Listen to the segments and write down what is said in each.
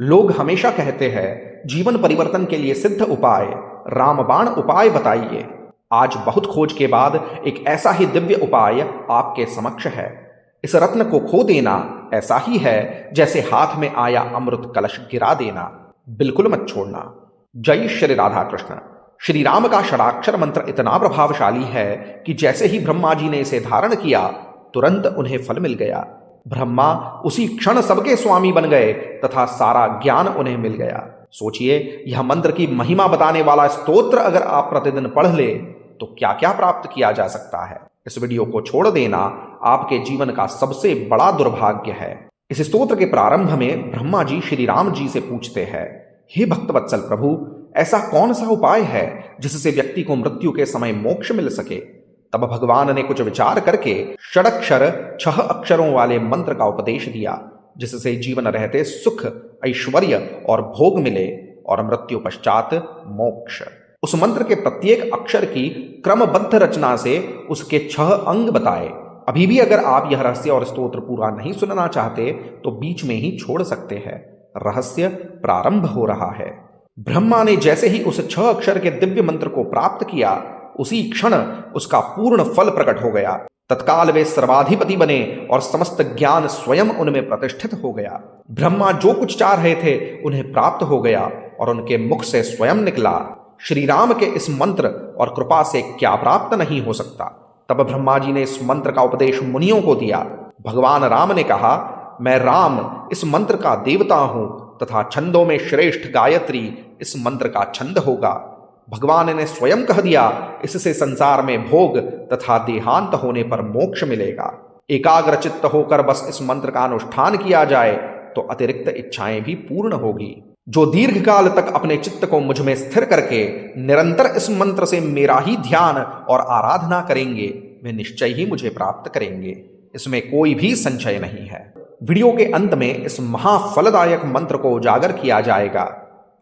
लोग हमेशा कहते हैं जीवन परिवर्तन के लिए सिद्ध उपाय रामबाण उपाय बताइए। आज बहुत खोज के बाद एक ऐसा ही दिव्य उपाय आपके समक्ष है। इस रत्न को खो देना ऐसा ही है जैसे हाथ में आया अमृत कलश गिरा देना। बिल्कुल मत छोड़ना। जय श्री राधा कृष्ण। श्री राम का षडाक्षर मंत्र इतना प्रभावशाली है कि जैसे ही ब्रह्मा जी ने इसे धारण किया तुरंत उन्हें फल मिल गया। ब्रह्मा उसी क्षण सबके स्वामी बन गए तथा सारा ज्ञान उन्हें मिल गया। सोचिए, यह मंत्र की महिमा बताने वाला स्तोत्र अगर आप प्रतिदिन पढ़ ले तो क्या क्या प्राप्त किया जा सकता है। इस वीडियो को छोड़ देना आपके जीवन का सबसे बड़ा दुर्भाग्य है। इस स्तोत्र के प्रारंभ में ब्रह्मा जी श्री राम जी से पूछते हैं, हे भक्तवत्सल प्रभु, ऐसा कौन सा उपाय है जिससे व्यक्ति को मृत्यु के समय मोक्ष मिल सके। तब भगवान ने कुछ विचार करके षडक्षर 6 अक्षरों वाले मंत्र का उपदेश दिया, जिससे जीवन रहते सुख, ऐश्वर्य और भोग मिले और मृत्यु पश्चात मोक्ष। उस मंत्र के प्रत्येक अक्षर की क्रमबद्ध रचना से उसके 6 अंग बताए। अभी भी अगर आप यह रहस्य और स्तोत्र पूरा नहीं सुनना चाहते तो बीच में ही छोड़ सकते हैं। रहस्य प्रारंभ हो रहा है। ब्रह्मा ने जैसे ही उस 6 अक्षर के दिव्य मंत्र को प्राप्त किया उसी क्षण उसका पूर्ण फल प्रकट हो गया। तत्काल वे सर्वाधिपति बने और समस्त ज्ञान स्वयं उनमें प्रतिष्ठित हो गया। ब्रह्मा जो कुछ चाह रहे थे उन्हें प्राप्त हो गया और उनके मुख से स्वयं निकला, श्री राम के इस मंत्र और कृपा से क्या प्राप्त नहीं हो सकता। तब ब्रह्मा जी ने इस मंत्र का उपदेश मुनियों को दिया। भगवान राम ने कहा, मैं राम इस मंत्र का देवता हूं तथा छंदों में श्रेष्ठ गायत्री इस मंत्र का छंद होगा। भगवान ने स्वयं कह दिया, इससे संसार में भोग तथा देहांत होने पर मोक्ष मिलेगा। एकाग्र चित्त होकर बस इस मंत्र का अनुष्ठान किया जाए तो अतिरिक्त इच्छाएं भी पूर्ण होगी। जो दीर्घ काल तक अपने चित्त को मुझ में स्थिर करके निरंतर इस मंत्र से मेरा ही ध्यान और आराधना करेंगे वे निश्चय ही मुझे प्राप्त करेंगे। इसमें कोई भी संशय नहीं है। वीडियो के अंत में इस महाफलदायक मंत्र को उजागर किया जाएगा।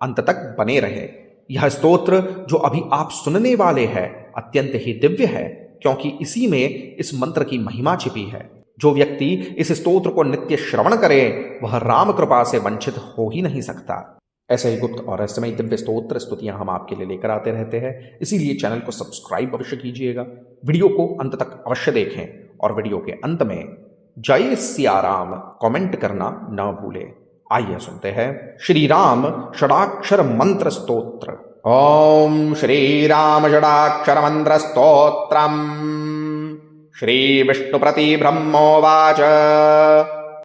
अंत तक बने रहे। यह स्तोत्र जो अभी आप सुनने वाले हैं अत्यंत ही दिव्य है, क्योंकि इसी में इस मंत्र की महिमा छिपी है। जो व्यक्ति इस स्तोत्र को नित्य श्रवण करे वह राम कृपा से वंचित हो ही नहीं सकता। ऐसे ही गुप्त और रहस्यमय दिव्य स्तोत्र स्तुतियां हम आपके लिए लेकर आते रहते हैं, इसीलिए चैनल को सब्सक्राइब अवश्य कीजिएगा। वीडियो को अंत तक अवश्य देखें और वीडियो के अंत में जय सिया राम कमेंट करना न भूले। आइए सुनते हैं श्री राम षडाक्षर मंत्र स्तोत्र। ओम श्री राम षडाक्षर मंत्र स्तोत्रम। श्री विष्णु प्रति ब्रह्मोवाच,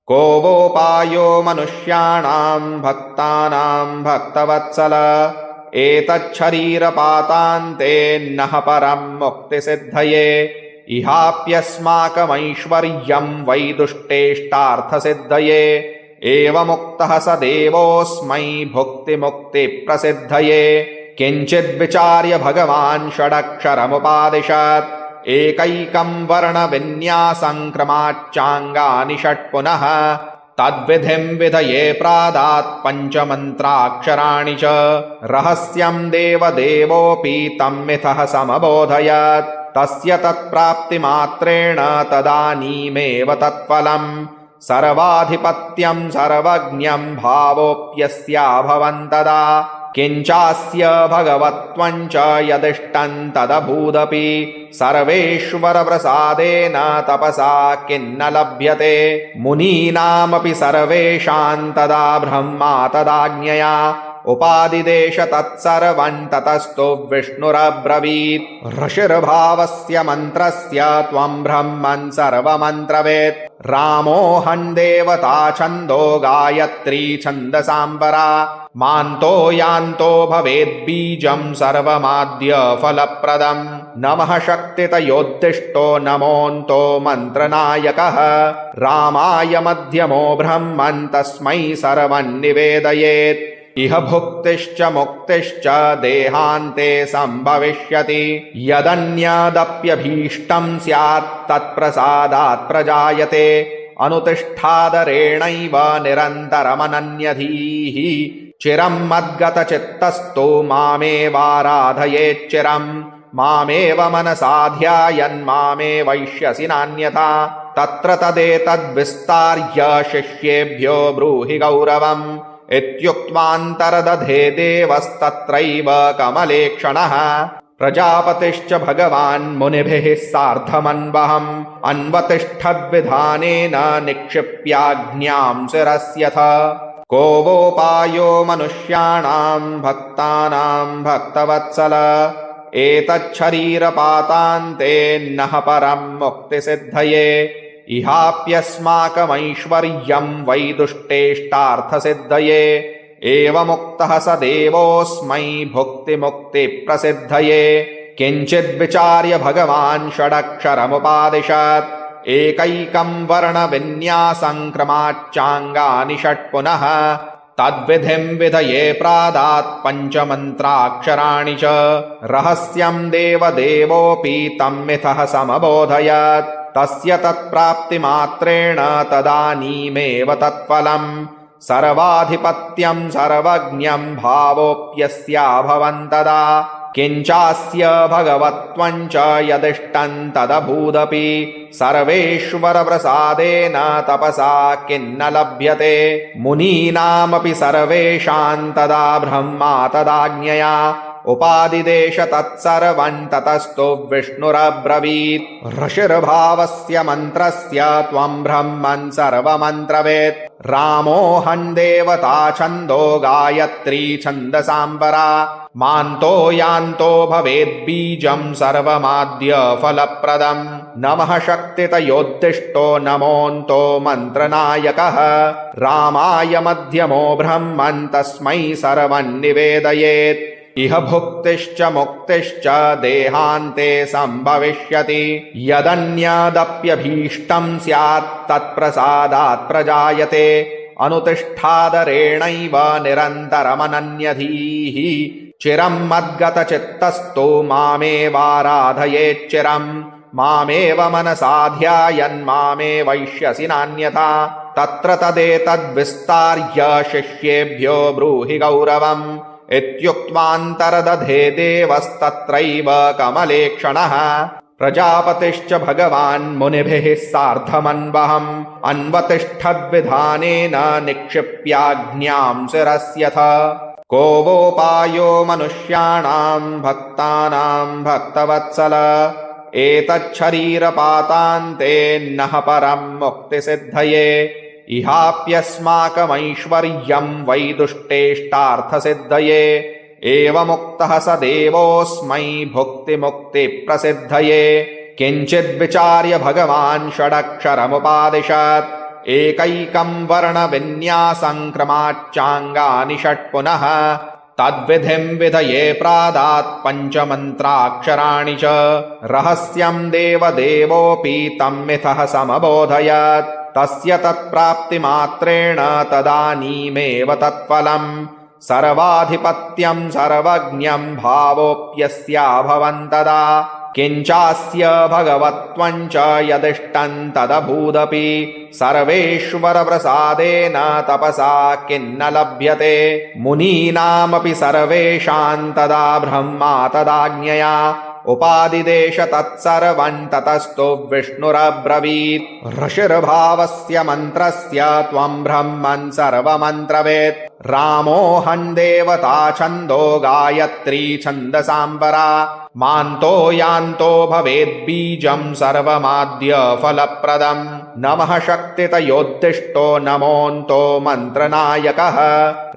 को वोपायो मनुष्याणां भक्तानां भक्तवत्सल, एतच्छरीरपातान्ते नः परं मुक्तिसिद्धये, इहाप्यस्माकमैश्वर्यं वै दुष्टेष्टार्थसिद्धये, एवमुक्तः स देवोऽस्मै भुक्तिमुक्तिप्रसिद्धये। किञ्चिद्विचार्य भगवान् षडक्षरमुपादिशत्, एकैकं वर्णविन्यासं क्रमाच्चाङ्गानि षट् पुनः, तद्विधिं विधये प्रादात् पञ्चमन्त्राक्षराणि च, रहस्यं देवदेवोऽपि तं मिथः समबोधयत्, तस्य तत्प्राप्तिमात्रेण तदानीमेव तत्फलम्, सर्वाधिपत्यं सर्वज्ञं भावोऽप्यस्याभवन् तदा, किञ्चास्य भगवत्वं च यदिष्टं तदभूदपि, सर्वेश्वरप्रसादेन तपसा किन्न लभ्यते, मुनीनामपि सर्वेषां तदा ब्रह्मा तदाज्ञया, उपादिदेश तत्सर्वं ततस्तु विष्णुरब्रवीत्, ऋषिर्भावस्य मन्त्रस्य त्वं ब्रह्मन् सर्वमन्त्रवेत्, रामोऽहं देवता छन्दो गायत्री छन्दसाम्बरा, मान्तो यान्तो भवेद्बीजं सर्वमाद्य फलप्रदम्, नमः शक्तितयोद्दिष्टो नमोऽन्तो मन्त्रनायकः, रामाय मध्यमो ब्रह्मन् तस्मै सर्वं निवेदयेत्, इह भुक्तिश्च मुक्तिश्च देहान्ते सम्भविष्यति, यदन्यदप्यभीष्टं स्यात् तत्प्रसादात् प्रजायते, अनुतिष्ठादरेणैव निरन्तरमनन्यधीः, चिरं मद्गतचित्तस्तु मामेवाराधयेच्चिरं, मामेव मनसा ध्यायन् मामेवैष्यसि नान्यथा, तत्र तदेतद्विस्तार्य शिष्येभ्यो ब्रूहि गौरवम्, इत्युक्त्वान्तर्दधे देवस्तत्रैव कमलेक्षणः प्रजापतिश्च भगवान् मुनिभिः सार्धमन्वहम् अन्वतिष्ठद्विधानेन निक्षिप्याज्ञां शिरस्यथ को वोपायो मनुष्याणां भक्तानां भक्तवत्सल एतच्छरीरपातान्ते नः परं मुक्तिसिद्धये इहाप्यस्माकमैश्वर्यं वैदुष्टेष्टार्थसिद्धये एवमुक्तः स देवोऽस्मै भुक्तिमुक्तिप्रसिद्धये किञ्चिद्विचार्य भगवान् षडक्षरमुपादिशत् एकैकं वर्णविन्यासं क्रमाच्चाङ्गानि षट् पुनः तद्विधिं विधये प्रादात् पञ्चमन्त्राक्षराणि च रहस्यं देवदेवोऽपि तम्मिथः समबोधयत् तस्य तत्प्राप्तिमात्रेण तदानीमेव तत्फलम् सर्वाधिपत्यं सर्वज्ञं भावोऽप्यस्याभवन् तदा किञ्चास्य भगवत्वं च यदिष्टं तदभूदपि सर्वेश्वरप्रसादेन तपसा किन्न लभ्यते मुनीनामपि सर्वेषां तदा ब्रह्मा तदाज्ञया उपादिदेश तत्सर्वं ततस्तु विष्णुरब्रवीत् ऋषिर्भावस्य मन्त्रस्य त्वं ब्रह्मन् सर्वमन्त्रवेत् रामोऽहं देवता छन्दो गायत्री छन्दसाम्बरा मान्तो यान्तो भवेद्बीजं सर्वमाद्य फलप्रदम् नमः शक्तितयोद्दिष्टो नमोऽन्तो मन्त्रनायकः रामाय मध्यमो ब्रह्मन् तस्मै सर्वं निवेदयेत् इह भुक्तिश्च मुक्तिश्च देहान्ते सम्भविष्यति यदन्यदप्यभीष्टं स्यात् तत्प्रसादात् प्रजायते अनुतिष्ठादरेणैव निरन्तरमनन्यधीः चिरं मद्गतचित्तस्तु मामेवाराधयेच्चिरम् मामेव मनसा ध्यायन् मामेवैष्यसि नान्यथा तत्र तदेतद्विस्तार्य शिष्येभ्यो ब्रूहि गौरवम् इत्युक्त्वान्तर्दधे देवस्तत्रैव कमलेक्षणः प्रजापतिश्च भगवान् मुनिभिः सार्धमन्वहम् अन्वतिष्ठद्विधानेन निक्षिप्याज्ञां शिरस्यथ को वोपायो मनुष्याणां भक्तानां भक्तवत्सल एतच्छरीरपातान्ते नः परं मुक्तिसिद्धये इहाप्यस्माकमैश्वर्यं वैदुष्टेष्टार्थसिद्धये एवमुक्तः स देवोऽस्मै भुक्तिमुक्तिप्रसिद्धये किञ्चिद्विचार्य भगवान् षडक्षरमुपादिशत् एकैकं वर्णविन्यासं क्रमाच्चाङ्गानि षट् पुनः तद्विधिं विधये प्रादात् पञ्चमन्त्राक्षराणि च रहस्यं देवदेवोऽपि तम्मिथः समबोधयत् तस्य तत्प्राप्तिमात्रेण तदानीमेव तत्फलम् सर्वाधिपत्यं सर्वज्ञं भावोऽप्यस्याभवन् तदा किञ्चास्य भगवत्वं च यदिष्टं तदभूदपि सर्वेश्वरप्रसादेन तपसा किन्न लभ्यते मुनीनामपि सर्वेषां तदा ब्रह्मा तदाज्ञया उपादिदेश तत्सर्वं ततस्तु विष्णुरब्रवीत् ऋषिर्भावस्य मन्त्रस्य त्वं ब्रह्मन् सर्वमन्त्रवेत् रामोऽहं देवता छन्दो गायत्री छन्दसाम्बरा मान्तो यान्तो भवेद्बीजं सर्वमाद्य फलप्रदम् नमः शक्तितयोद्दिष्टो नमोऽन्तो मन्त्रनायकः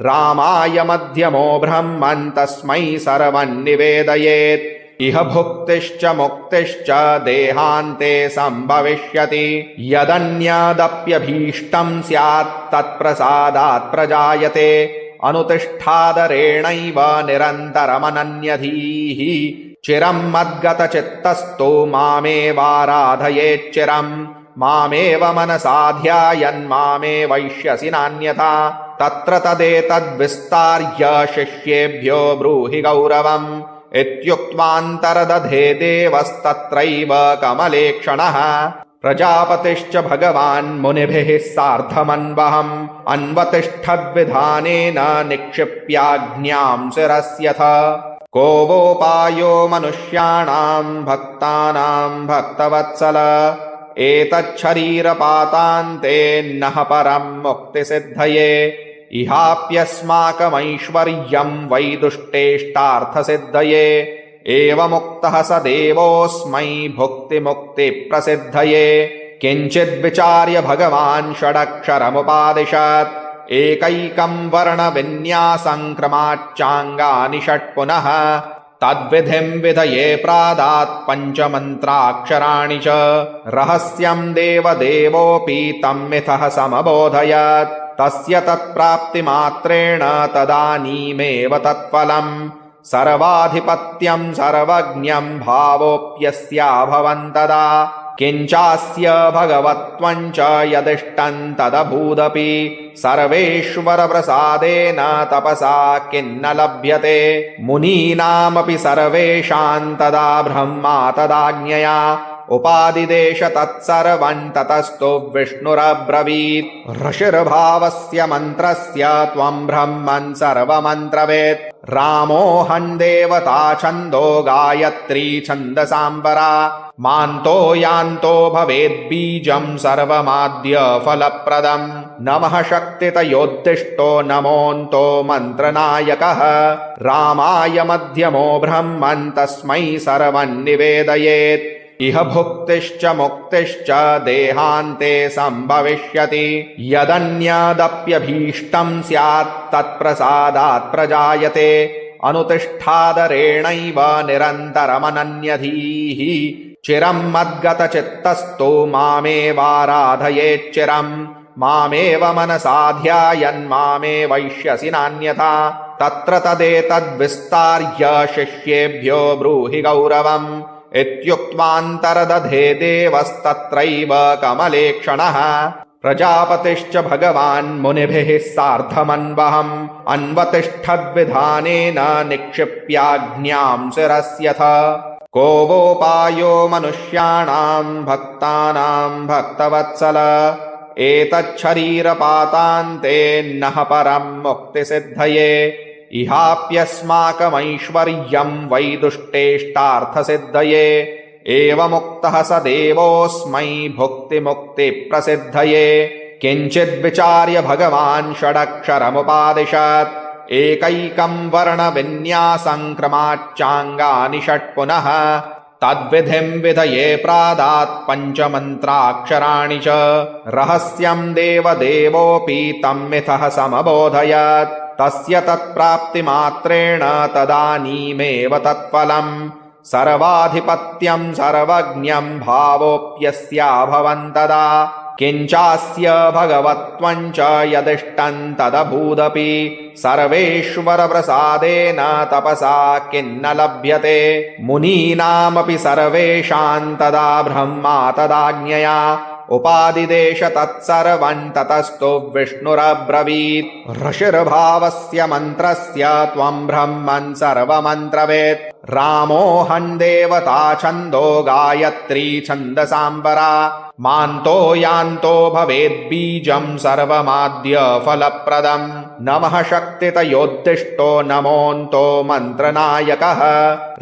रामाय मध्यमो ब्रह्मन् तस्मै सर्वं निवेदयेत् इह भुक्तिश्च मुक्तिश्च देहान्ते सम्भविष्यति यदन्यदप्यभीष्टं स्यात् तत्प्रसादात् प्रजायते अनुतिष्ठादरेणैव निरन्तरमनन्यधीः चिरं मद्गतचित्तस्तु मामेवाराधयेच्चिरम् मामेव मनसा ध्यायन् मामेवैष्यसि नान्यथा तत्र तदेतद्विस्तार्य शिष्येभ्यो ब्रूहि गौरवम् इत्युक्त्वान्तर्दधे देवस्तत्रैव कमलेक्षणः प्रजापतिश्च भगवान् मुनिभिः सार्धमन्वहम् अन्वतिष्ठद्विधानेन निक्षिप्याज्ञां शिरस्यथ को वोपायो मनुष्याणां भक्तानां भक्तवत्सल एतच्छरीरपातान्ते नः परं मुक्तिसिद्धये इहाप्यस्माकमैश्वर्यं वैदुष्टेष्टार्थसिद्धये एवमुक्तः स देवोऽस्मै भुक्तिमुक्तिप्रसिद्धये किञ्चिद्विचार्य भगवान् षडक्षरमुपादिशत् एकैकं वर्णविन्यासं क्रमाच्चाङ्गानि षट् पुनः तद्विधिं विधये प्रादात् पञ्चमन्त्राक्षराणि च रहस्यं देवदेवोऽपि तम्मिथः समबोधयत् तस्य तत्प्राप्तिमात्रेण तदानीमेव तत्फलम् सर्वाधिपत्यं सर्वज्ञं भावोऽप्यस्याभवन् तदा किञ्चास्य भगवत्वं च यदिष्टं तदभूदपि सर्वेश्वरप्रसादेन तपसा किन्न लभ्यते मुनीनामपि सर्वेषां तदा ब्रह्मा तदाज्ञया उपादिदेश तत्सर्वं ततस्तु विष्णुरब्रवीत् ऋषिर्भावस्य मन्त्रस्य त्वं ब्रह्मन् सर्वमन्त्रवेत् रामोऽहं देवता छन्दो गायत्री छन्दसाम्बरा मान्तो यान्तो भवेद्बीजं सर्वमाद्य फलप्रदम् नमः शक्तितयोद्दिष्टो नमोऽन्तो मन्त्रनायकः रामाय मध्यमो ब्रह्मन् तस्मै सर्वं निवेदयेत् इह भुक्तिश्च मुक्तिश्च देहान्ते सम्भविष्यति यदन्यदप्यभीष्टं स्यात् तत्प्रसादात् प्रजायते अनुतिष्ठादरेणैव निरन्तरमनन्यधीः चिरं मद्गतचित्तस्तु मामेवाराधयेच्चिरं मामेव मनसा ध्यायन् मामेवैष्यसि नान्यथा तत्र तदेतद्विस्तार्य शिष्येभ्यो ब्रूहि गौरवम् इत्युक्त्वान्तरदधे देवस्तत्रैव कमलेक्षणः प्रजापतिश्च भगवान् मुनिभिः सार्धमन्वहम् अन्वतिष्ठद्विधानेन निक्षिप्याज्ञां शिरस्यथ को वोपायो मनुष्याणां भक्तानां भक्तवत्सल एतच्छरीरपातान्ते नः परं मुक्तिसिद्धये इहाप्यस्माकमैश्वर्यं वैदुष्टेष्टार्थसिद्धये एवमुक्तः स देवोऽस्मै भुक्तिमुक्तिप्रसिद्धये किञ्चिद्विचार्य भगवान् षडक्षरमुपादिशत् एकैकं वर्णविन्यासं क्रमाच्चाङ्गानि षट् पुनः तद्विधिं विधये प्रादात् पञ्चमन्त्राक्षराणि च रहस्यं देवदेवोऽपि तम्मिथः समबोधयत् तस्य तत्प्राप्तिमात्रेण तदानीमेव तत्फलम् सर्वाधिपत्यं सर्वज्ञं भावोऽप्यस्याभवन् तदा किञ्चास्य भगवत्वं च यदिष्टं तदभूदपि सर्वेश्वरप्रसादेन तपसा किन्न लभ्यते मुनीनामपि सर्वेषां तदा ब्रह्मा तदाज्ञया उपादिदेश तत्सर्वं ततस्तु विष्णुरब्रवीत् ऋषिर्भावस्य मन्त्रस्य त्वं ब्रह्मन् सर्वमन्त्रवेत् रामोऽहं देवता छन्दो गायत्री छन्दसाम्बरा मान्तो यान्तो भवेद्बीजं सर्वमाद्य फलप्रदम् नमः शक्तितयोद्दिष्टो नमोऽन्तो मन्त्रनायकः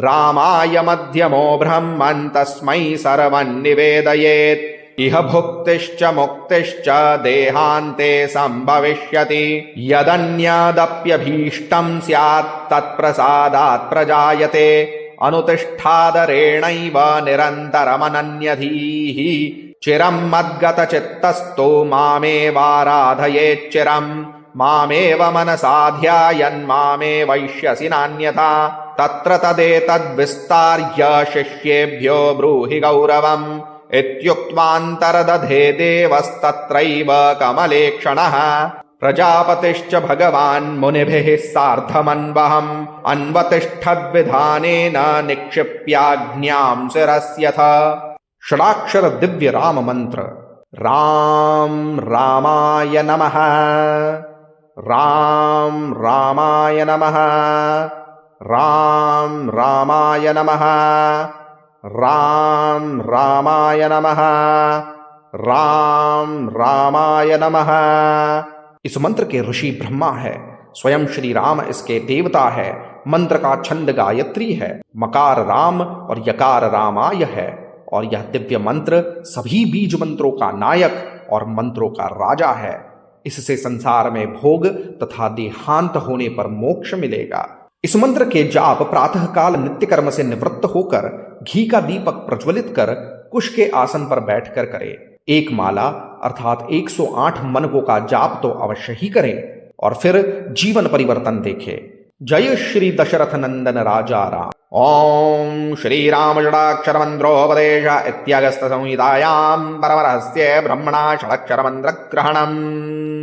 रामाय मध्यमो ब्रह्मन् तस्मै सर्वं निवेदयेत् इह भुक्तिश्च मुक्तिश्च देहान्ते सम्भविष्यति यदन्यदप्यभीष्टं स्यात् तत्प्रसादात् प्रजायते अनुतिष्ठादरेणैव निरन्तरमनन्यधीः चिरं मद्गतचित्तस्तु मामेवाराधयेच्चिरं मामेव मनसा ध्यायन् मामेवैष्यसि नान्यथा तत्र तदेतद्विस्तार्य शिष्येभ्यो ब्रूहि गौरवम् इत्युक्त्वान्तरदधे देवस्तत्रैव कमलेक्षणः प्रजापतिश्च भगवान् मुनिभिः सार्धमन्वहम् अन्वतिष्ठद्विधानेन निक्षिप्याज्ञां शिरस्यथ षडाक्षर दिव्य राम मंत्र राम रामाय नमः राम रामाय नमः राम रामाय नमः राम रामाय नमः राम रामाय नमः। इस मंत्र के ऋषि ब्रह्मा है, स्वयं श्री राम इसके देवता है। मंत्र का छंद गायत्री है, मकार राम और यकार रामाय है और यह दिव्य मंत्र सभी बीज मंत्रों का नायक और मंत्रों का राजा है। इससे संसार में भोग तथा देहांत होने पर मोक्ष मिलेगा। इस मंत्र के जाप प्रातः काल नित्य कर्म से निवृत्त होकर घी का दीपक प्रज्वलित कर कुश के आसन पर बैठकर करें। एक माला अर्थात 108 मनकों का जाप तो अवश्य ही करें और फिर जीवन परिवर्तन देखें। जय श्री दशरथ नंदन राजा राम। ओम श्री राम षडाक्षर मंत्रोपदेश इत्यगस्त संहितायां परमरहस्ये ब्रह्मणा षडाक्षर मंत्र ग्रहणम्।